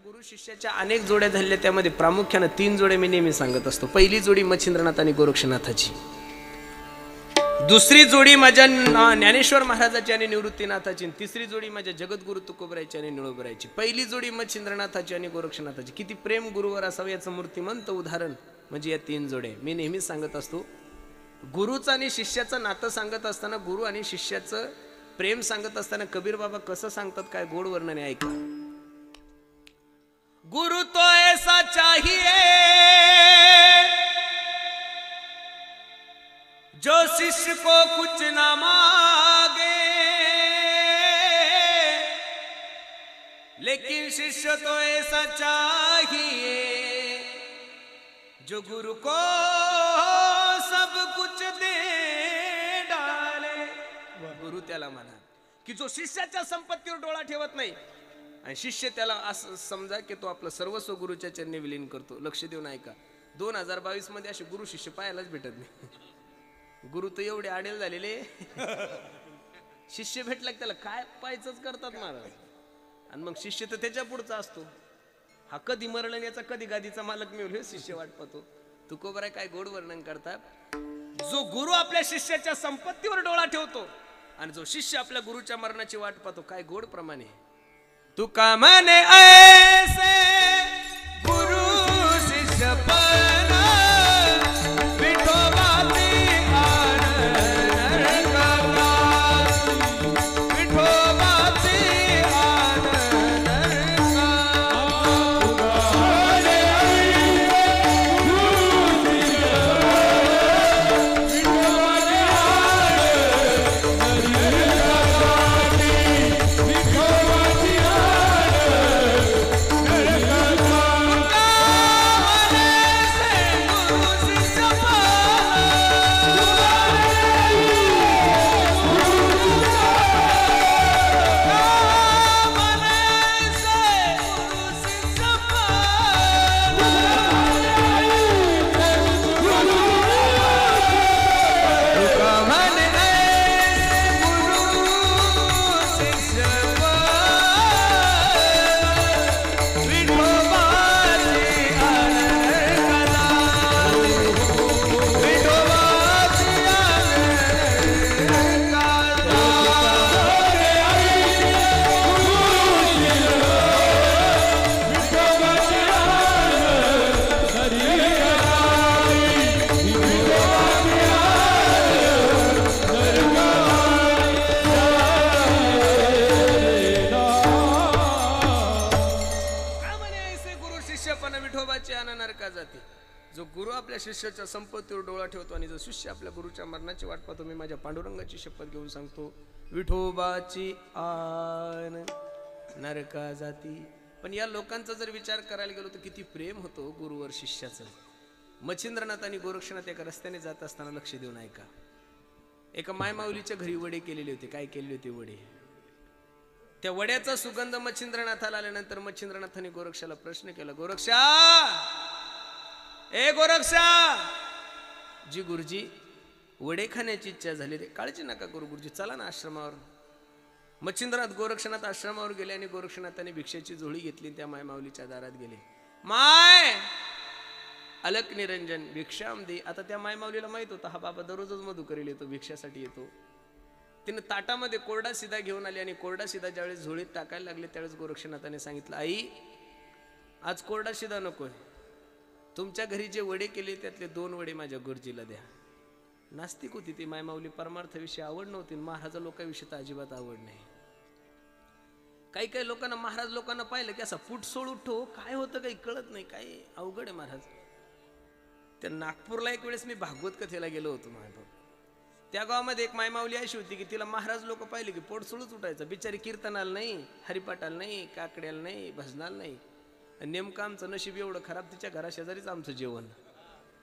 गुरु शिष्याच्या अनेक जोड्या झालेल्या, त्यामध्ये प्रामुख्याने 3 जोड्या मी नेहमी सांगत असतो. पहिली जोडी मच्छिंद्रनाथ आणि गोरक्षनाथाची, दुसरी जोडी माझ्या ज्ञानेश्वर महाराजाची आणि निवृत्तीनाथाची, तिसरी जोडी माझ्या जगद्गुरु तुकोबरायची आणि निळोबरायची. पहिली जोडी मच्छिंद्रनाथाची आणि गोरक्षनाथाची. किती प्रेम गुरुवर असावं याचं मूर्तिमंत उदाहरण म्हणजे या 3 जोड्या. मी नेहमी सांगत असतो, गुरुचं आणि शिष्याचं नातं सांगत असताना, गुरु आणि शिष्याचं प्रेम सांगत असताना कबीर बाबा कसं सांगतात, काय गोड वर्णने ऐका. गुरु तो ऐसा चाहिए जो शिष्य को कुछ ना मांगे, लेकिन शिष्य तो ऐसा चाहिए जो गुरु को सब कुछ दे डाले. गुरु त्याला म्हणा की जो शिष्याच्या संपत्तीवर डोळा ठेवत नाही, आणि शिष्य त्याला असं समजा की तो आपलं सर्वस्व गुरुच्या चरणी विलीन करतो. लक्ष देऊन ऐका, 2022 मध्ये असे गुरु शिष्य पाहायलाच भेटत नाही. गुरु तर एवढे आडेल झालेले, शिष्य भेटला की त्याला काय पाहायचंच करतात महाराज. आणि मग शिष्य तर त्याच्या पुढचा असतो. हा कधी मरण याचा कधी गादीचा मालक मिळेल शिष्य वाट पाहतो. तुकोबराय काय गोड वर्णन करतात. जो गुरु आपल्या शिष्याच्या संपत्तीवर डोळा ठेवतो आणि जो शिष्य आपल्या गुरुच्या मरणाची वाट पाहतो, काय गोड प्रमाणे. तुका म्हणे ऐसे गुरु शिष्य पना, विठोबाची शिष्याच्या संपत्तीवर डोळा ठेवतो आणि जो शिष्य आपल्या गुरुच्या मरणाची वाट पाहतो. मी माझ्या पांडुरंगाची शपथ घेऊन सांगतो, विठोबाची आन नरका जाती. पण या लोकांचा जर विचार करायला गेलो तर किती प्रेम होतो गुरुवर शिष्याचं. मच्छिंद्रनाथ आणि गोरक्षनाथ एका रस्त्याने जात असताना, लक्ष देऊन ऐका, एका मायमाऊलीच्या घरी वडे केलेले होते. काय केलेले होते वडे? त्या वड्याचा सुगंध मच्छिंद्रनाथाला आल्यानंतर मच्छिंद्रनाथाने गोरक्षाला प्रश्न केला, गोरक्षा, ए गोरक्षा. जी गुरुजी, वडे खाण्याची इच्छा झाली रे. काळजी नका करू गुरुजी, चला ना आश्रमावर. मच्छिंद्रनाथ गोरक्षनाथ आश्रमावर गेले आणि गोरक्षनाथाने भिक्षेची झोळी घेतली, त्या मायमाऊलीच्या दारात गेले. माय अलक निरंजन भिक्षाम दे. आता त्या मायमाऊलीला माहित होता हा बाबा दररोजच मधुकरीला येतो, भिक्षासाठी येतो. तिने ताटामध्ये कोरडा सिधा घेऊन आली आणि कोरडा सिधा ज्यावेळेस झोळीत टाकायला लागले त्यावेळेस गोरक्षनाथाने सांगितलं, आई आज कोरडा सिधा नकोय, तुमच्या घरी जे वडे केले त्यातले 2 वडे माझ्या गुरुजीला द्या. नास्तिक होती ती मायमाऊली, परमार्थाविषयी आवड नव्हती, महाराज लोकांविषयी तर अजिबात आवड नाही. काही काही लोकांना, महाराज लोकांना पाहिलं की असा फुट सोड उठो, काय होतं काही कळत नाही, काय अवघड आहे महाराज. त्या नागपूरला एक वेळेस मी भागवत कथेला गेलो होतो महाराज. त्या गावामध्ये एक मायमाऊली अशी होती की तिला महाराज लोक पाहिले की पोट सोडूच उठायचं. बिचारी कीर्तनाला नाही, हरिपाठाला नाही, काकड्याला नाही, भजनाला नाही. नेमकं आमचं नशीब एवढं खराब, तिच्या घराशेजारीच आमचं जेवण.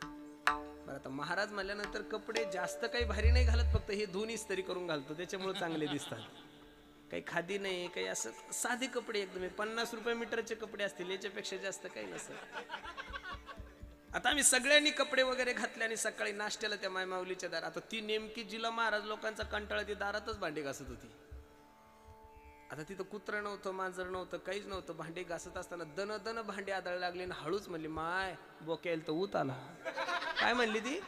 बरं, आता महाराज म्हणल्यानंतर कपडे जास्त काही भारी नाही घालत, फक्त हे 2 इस्त्री करून घालतो, त्याच्यामुळे चांगले दिसतात. काही खादी नाही, काही असं साधे कपडे एकदम. 50 रुपये मीटरचे कपडे असतील, याच्यापेक्षा जास्त काही नसतं. आता आम्ही सगळ्यांनी कपडे वगैरे घातले आणि सकाळी नाश्त्याला त्या मायमाऊलीच्या दारात. आता ती नेमकी जिला महाराज लोकांचा कंटाळा, ती दारातच भांडे घासत होती. आता तिथं कुत्रं नव्हतं, मांजर नव्हतं, काहीच नव्हतं. भांडे घासत असताना दन दन भांडे आदळ लागले आणि हळूच म्हणली, माय बोक्याला तर ऊत आला. काय म्हणली ती?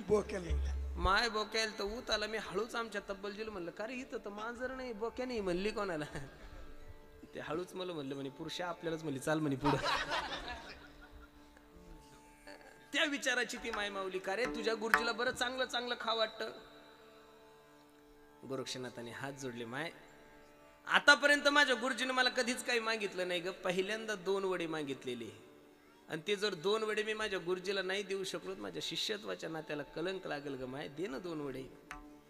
बोक्याला. माय बोक्याला तर ऊत आला. मी हळूच आमच्या तब्बलजीला म्हणलं, का रे इथं तर मांजर नाही, बोक्या नाही. म्हणली कोणाला? ते हळूच मला म्हणलं, म्हणे पुरुषा आपल्यालाच म्हणली, चाल म्हणे पुढं. त्या विचाराची ती माय माऊली, का रे तुझ्या गुरुजीला बरं चांगलं चांगलं खा वाटतं. गोरक्षनाथाने हात जोडले, माय आतापर्यंत माझ्या गुरुजीने मला कधीच काही मागितलं नाही ग. पहिल्यांदा 2 वडे मागितलेले, आणि ते जर 2 वडे मी माझ्या गुरुजीला नाही देऊ शकलो, माझ्या शिष्यत्वाच्या नात्याला कलंक लागेल ग. माय दे ना 2 वडे.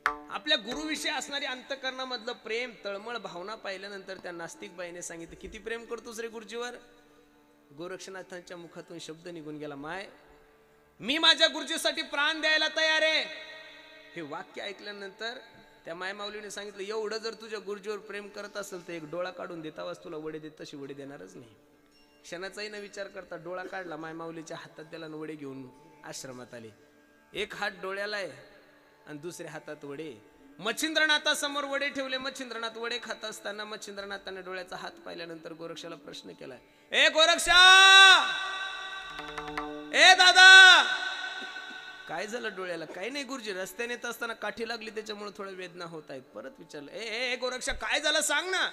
आपल्या गुरुविषयी असणारी अंतःकरणामधलं प्रेम, तळमळ भावना पाहिल्यानंतर त्या नास्तिक बाईने सांगितलं, किती प्रेम करतोस रे गुरुजीवर? गोरक्षनाथांच्या मुखातून शब्द निघून गेला, माय मी माझ्या गुरुजीसाठी प्राण द्यायला तयार आहे. हे वाक्य ऐकल्यानंतर त्या मायमाऊलीने सांगितलं, एवढं जर तुझ्या गुरुजीवर प्रेम करत असेल तर एक डोळा काढून देतावास तुला वडे देत, तशी वडे देणारच नाही. क्षणाचाही न विचार करता डोळा काढला, मायमाऊलीच्या हातात त्याला वडे घेऊन आश्रमात आले. एक हात डोळ्याला आहे आणि दुसऱ्या हातात वडे. मच्छिंद्रनाथासमोर वडे ठेवले. मच्छिंद्रनाथ वडे खात असताना मच्छिंद्रनाथाने डोळ्याचा हात पाहिल्यानंतर गोरक्षाला प्रश्न केला, ए गोरक्षा, ए दादा, काय झालं डोळ्याला? काही नाही गुरुजी, रस्त्याने येत असताना काठी लागली त्याच्यामुळे थोडं वेदना होत आहेत. परत विचारलं, ए गोरक्षा काय झालं सांग ना.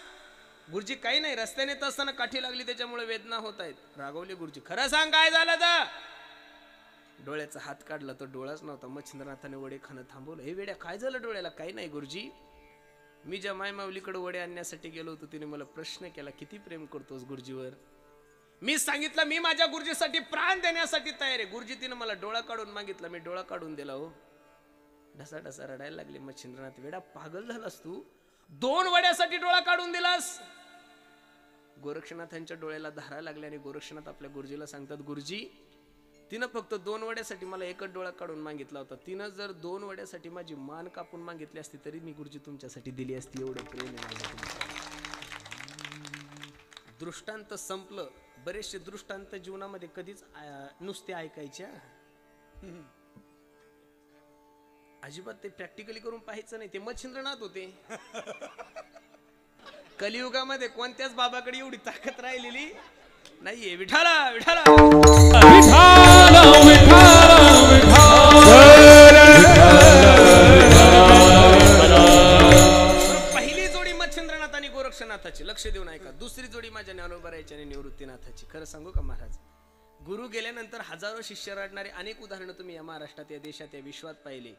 गुरुजी काही नाही, रस्त्याने येत असताना काठी लागली त्याच्यामुळे वेदना होत आहेत. रागवले गुरुजी, खरं सांग काय झालं तर? डोळ्याचा हात काढला तर डोळाच नव्हता. मच्छिंद्रनाथाने वडे खाणं थांबवलं. हे वेड्या काय झालं डोळ्याला? काही नाही गुरुजी, मी ज्या मायमाऊलीकडे वडे आणण्यासाठी गेलो होतो तिने मला प्रश्न केला, किती प्रेम करतोस गुरुजीवर? मी सांगितलं मी माझ्या गुरुजीसाठी प्राण देण्यासाठी तयार आहे. गुरुजी तिने मला डोळा काढून मागितला, मी डोळा काढून दिला. हो ढसा ढसा रडायला लागले. मच्छिंद्रनाथ, वेडा पागल झालास तू, 2 वड्यासाठी डोळा काढून दिलास? गोरक्षनाथांच्या डोळ्याला धारा लागल्या आणि गोरक्षनाथ आपल्या गुरुजीला सांगतात, गुरुजी तिनं फक्त 2 वड्यासाठी मला एकच डोळा काढून मागितला होता. तिनं जर 2 वड्यासाठी माझी मान कापून मागितली असती तरी मी गुरुजी तुमच्यासाठी दिली असती. एवढं प्रेम आहे. दृष्टांत संपलं. बरेचसे दृष्टांत जीवनामध्ये कधीच नुसते ऐकायचे, अजिबात ते प्रॅक्टिकली करून पाहायचं नाही. ते मच्छिंद्रनाथ होते. कलियुगामध्ये कोणत्याच बाबाकडे एवढी ताकद राहिलेली नाहीये. विठाला विठाला गोरक्षनाथाची, लक्ष देऊन ऐका. दुसरी जोडी माझ्या ज्ञानोबरायची आणि निवृत्तीनाथाची. खरं सांगू का महाराज, गुरु गेल्यानंतर हजारो शिष्य रडणारे अनेक उदाहरणं तुम्ही या महाराष्ट्रात, या देशात, या विश्वात पाहिली.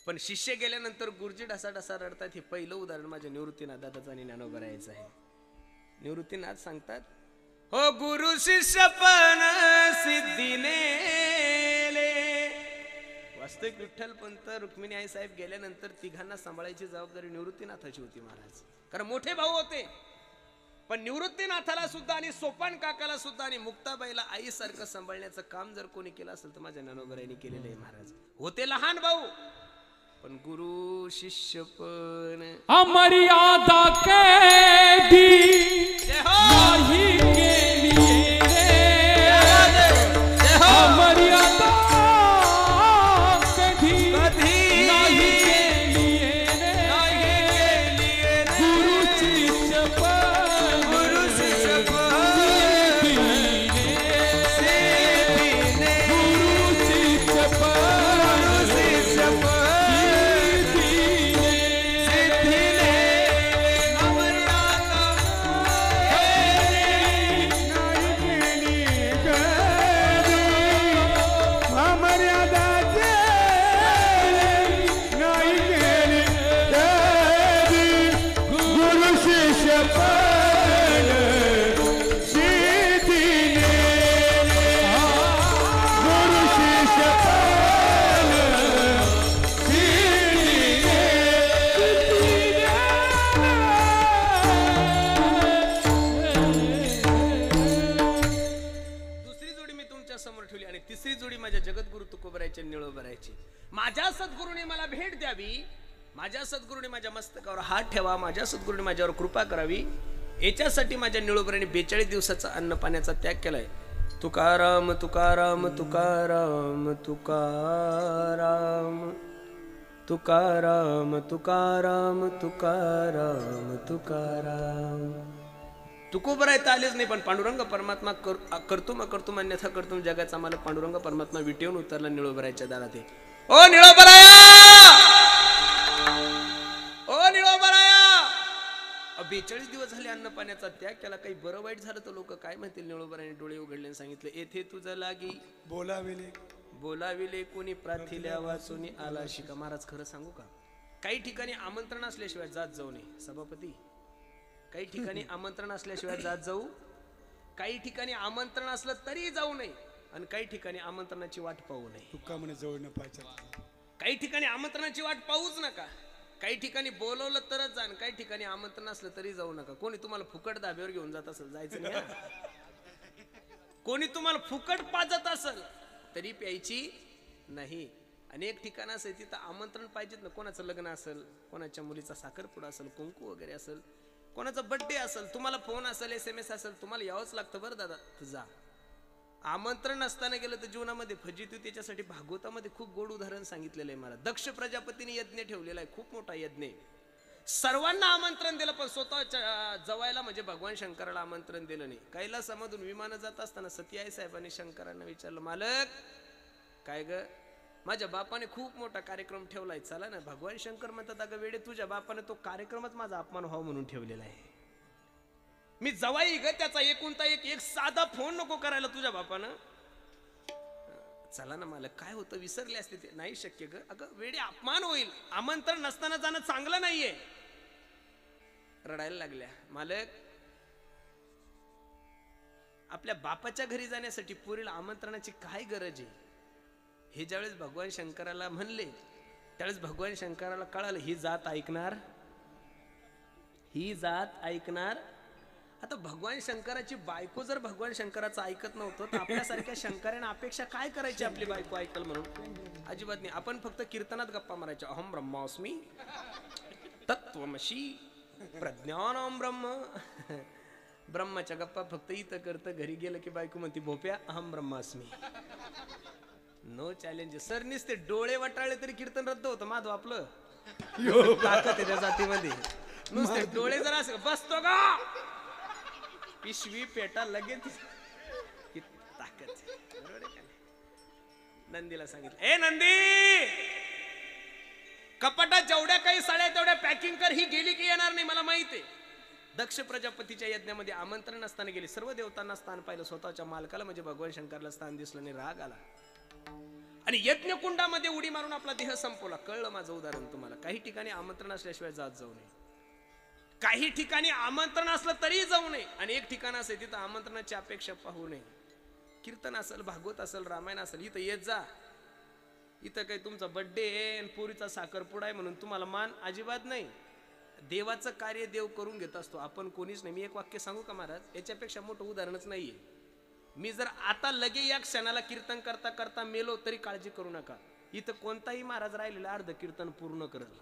पण शिष्य गेल्यानंतर गुरुजी ढसा ढसा रडतात, हे पहिलं उदाहरण माझ्या निवृत्तीनाथ दादाचं आणि ज्ञानोबरायचं आहे. निवृत्तीनाथ सांगतात, हो गुरु शिष्य पण सिद्धीने. वास्तविक विठ्ठल पंत, रुक्मिणी आई साहेब गेल्यानंतर तिघांना सांभाळायची जबाबदारी निवृत्तीनाथाची होती महाराज. कारण मोठे भाऊ होते. पण निवृत्तीनाथाला सुद्धा आणि सोपान काकाला सुद्धा आणि मुक्ताबाईला आई सारखं सांभाळण्याचं काम जर कोणी केलं असेल तर माझ्या ज्ञानोबरायांनी केलेलं आहे महाराज. होते लहान भाऊ पण गुरु शिष्य पण अमर्यादा कैदी नाही केली रे, अमर्यादा कधी नाही केली रे, गुरु शिष्य पण गुरु शिष्य पण गुरु शिष्य पण शिष्य पण माझ्या सद्गुरूने मला भेट द्यावी, माझ्या सद्गुरूने माझ्या मस्तकावर हात ठेवा, माझ्या सद्गुरूने माझ्यावर कृपा करावी, याच्यासाठी माझ्या निळोबराने 42 दिवसाचा अन्न पाण्याचा त्याग केलाय. तुकाराम तुकाराम तुकाराम तुकाराम. तुकाराम तुकाराम तुकाराम तुकाराम. तुकोबरायता आलेच नाही, पण पांडुरंग परमात्मा करतो अन्यथा करतो जगाचा मालक पांडुरंग परमात्मा विटेवून उतरला निळोबरायच्या दारात. ओ निळोबराया, ओ निळोबराया, 42 दिवस झाले अन्न पाण्याचा त्याग केला, काही बरं वाईट झालं तर लोक काय म्हणतील. निळोबराने डोळे उघडले आणि सांगितलं, येथे तुझं लागी बोलाविले कोणी प्रार्थिल्या वाचून आला शिका. महाराज खरं सांगू का, काही ठिकाणी आमंत्रण असल्याशिवाय जात जाऊ नये. सभापती, काही ठिकाणी आमंत्रण असल्याशिवाय जात जाऊ, काही ठिकाणी आमंत्रण असलं तरी जाऊ नये, आणि काही ठिकाणी आमंत्रणाची वाट पाहू नये. तुका म्हणे जवळ न पाहिजे. काही ठिकाणी आमंत्रणाची वाट पाहूच नका. काही ठिकाणी बोलवलं तरच जा, काही ठिकाणी आमंत्रण असलं तरी जाऊ नका. कोणी तुम्हाला फुकट दाब्यावर घेऊन जात असेल जायचं नाही. कोणी तुम्हाला फुकट पाजत असेल तरी प्यायची नाही. अनेक ठिकाण असेल तिथं आमंत्रण पाहिजेत ना. कोणाचं लग्न असेल, कोणाच्या मुलीचा साखरपुडा असेल, कुंकू वगैरे असेल, कोणाचा बर्थडे असेल, तुम्हाला फोन असेल, SMS असेल, तुम्हाला यावंच लागतं. बरं दादा जा. आमंत्रण असताना गेलं तर जीवनामध्ये फजिती. त्याच्यासाठी भागवतामध्ये खूप गोड उदाहरण सांगितलेलं आहे मला. दक्ष प्रजापतीने यज्ञ ठेवलेला आहे, खूप मोठा यज्ञ. सर्वांना आमंत्रण दिलं, पण स्वतः जवायला म्हणजे भगवान शंकराला आमंत्रण दिलं नाही. कैलासामधून विमानं जात असताना सती आई साहेबांनी शंकरांना विचारलं, मालक काय ग, माझ्या बापाने खूप मोठा कार्यक्रम ठेवलाय, चला ना. भगवान शंकर म्हणतात, अगं वेडे, तुझ्या बापाने तो कार्यक्रमच माझा अपमान व्हावा म्हणून ठेवलेला आहे. मी जवाई ग, त्याचा एकुलता एक साधा फोन नको करायला तुझ्या बापानं. चला ना मालक, काय होतं विसरले असते ते. नाही शक्य ग, अगं वेडे, अपमान होईल, आमंत्रण नसताना जाणं चांगलं नाहीये. रडायला लागल्या. मालक, आपल्या बापाच्या घरी जाण्यासाठी पुरीला आमंत्रणाची काय गरज आहे. हे ज्यावेळेस भगवान शंकराला म्हणले त्यावेळेस भगवान शंकराला कळालं, ही जात ऐकणार, ही जात ऐकणार. आता भगवान शंकराची बायको जर भगवान शंकराचं ऐकत नव्हतं तर आपल्यासारख्या शंकराने अपेक्षा काय करायची आपली बायको ऐकल म्हणून. अजिबात नाही. आपण फक्त कीर्तनात गप्पा मारायच्या. अहम ब्रह्मास्मी तत्वमशी प्रज्ञानम ब्रह्म. ब्रह्माच्या गप्पा फक्त इथं करतं, घरी गेलं की बायको म्हणती, भोप्या अहम ब्रह्मास्मी. No challenge. सर नुसते डोळे वटाळले तरी कीर्तन रद्द होतं माधव आपलं. ताकद आहे त्या जातीमध्ये. नुसते डोळे जर असं बसतो का पिशवी पेटा लगेच ताकद. बरोबर आहे का? नंदीला सांगितलं, ए नंदी, कपाटात जेवढ्या काही साड्या तेवढ्या पॅकिंग कर, ही गेली की येणार नाही मला माहित आहे. दक्ष प्रजापतीच्या यज्ञामध्ये आमंत्रण असताना गेले. सर्व देवतांना स्थान पाहिलं, स्वतःच्या मालकाला म्हणजे भगवान शंकरला स्थान दिसलं नाही. राग आला आणि यज्ञ कुंडामध्ये उडी मारून आपला देह संपवला. कळलं माझं उदाहरण तुम्हाला. काही ठिकाणी आमंत्रण असल्याशिवाय जात जाऊ नये, काही ठिकाणी आमंत्रण असलं तरी जाऊ नये, आणि एक ठिकाण असेल तिथं आमंत्रणाची अपेक्षा पाहू नये. कीर्तन असेल, भागवत असेल, रामायण असेल, इथं येत जा. इथं काही तुमचा बर्थडे आहे आणि पोरीचा साखरपुडा आहे म्हणून तुम्हाला मान अजिबात नाही. देवाचं कार्य देव करून घेत असतो, आपण कोणीच नाही. मी एक वाक्य सांगू का महाराज, याच्यापेक्षा मोठं उदाहरणच नाहीये. मी जर आता लगे या क्षणाला कीर्तन करता करता मेलो तरी काळजी करू नका. इथं कोणताही महाराज राहिलेला अर्ध कीर्तन पूर्ण करेल.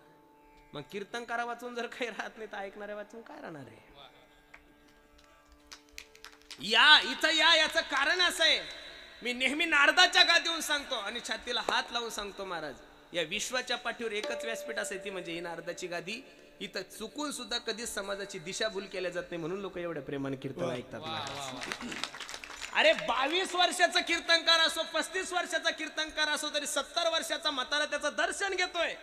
मग कीर्तनकारा वाचून जर काही राहत नाही तर ऐकणाऱ्या वाचून काय राहणार आहे. या इथं या, याचं कारण असं आहे, मी नेहमी नारदाच्या गादीवरून सांगतो आणि छातीला हात लावून सांगतो, महाराज या विश्वाच्या पाठीवर एकच व्यासपीठ असायची म्हणजे ही नारदाची गादी. इथं चुकून सुद्धा कधीच समाजाची दिशाभूल केल्या जात नाही, म्हणून लोक एवढ्या प्रेमाने कीर्तन ऐकतात. अरे 22 वर्षाचा कीर्तनकार असो, 35 वर्षाचा कीर्तनकार असो, तरी 70 वर्षाचा म्हातारा त्याचं दर्शन घेतोय.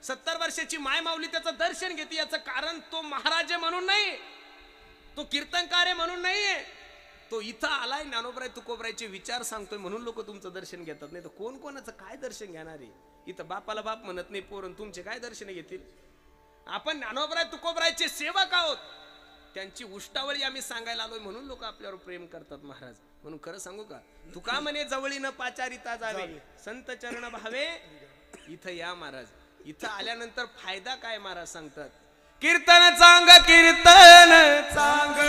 70 वर्षाची माय माऊली त्याचं दर्शन घेते. याचं कारण तो महाराज आहे म्हणून नाही, तो कीर्तनकार आहे म्हणून नाहीये, तो इथं आलाय ज्ञानोबराय तुकोबरायचे विचार सांगतोय म्हणून लोक तुमचं दर्शन घेतात. नाही तर कोण कोणाचं काय दर्शन घेणार आहे. इथं बापाला बाप म्हणत नाही पोरण, तुमचे काय दर्शन घेतील. आपण ज्ञानोबराय तुकोबरायचे सेवक आहोत, त्यांची उष्टावळी आम्ही सांगायला आलोय म्हणून लोक आपल्यावर प्रेम करतात महाराज. म्हणून खरं सांगू का, तुका म्हणे जवळी न पाचारिता जावे, संत चरण भावे इथं या महाराज. इथं आल्यानंतर फायदा काय महाराज सांगतात, कीर्तन चांग, कीर्तन चांग,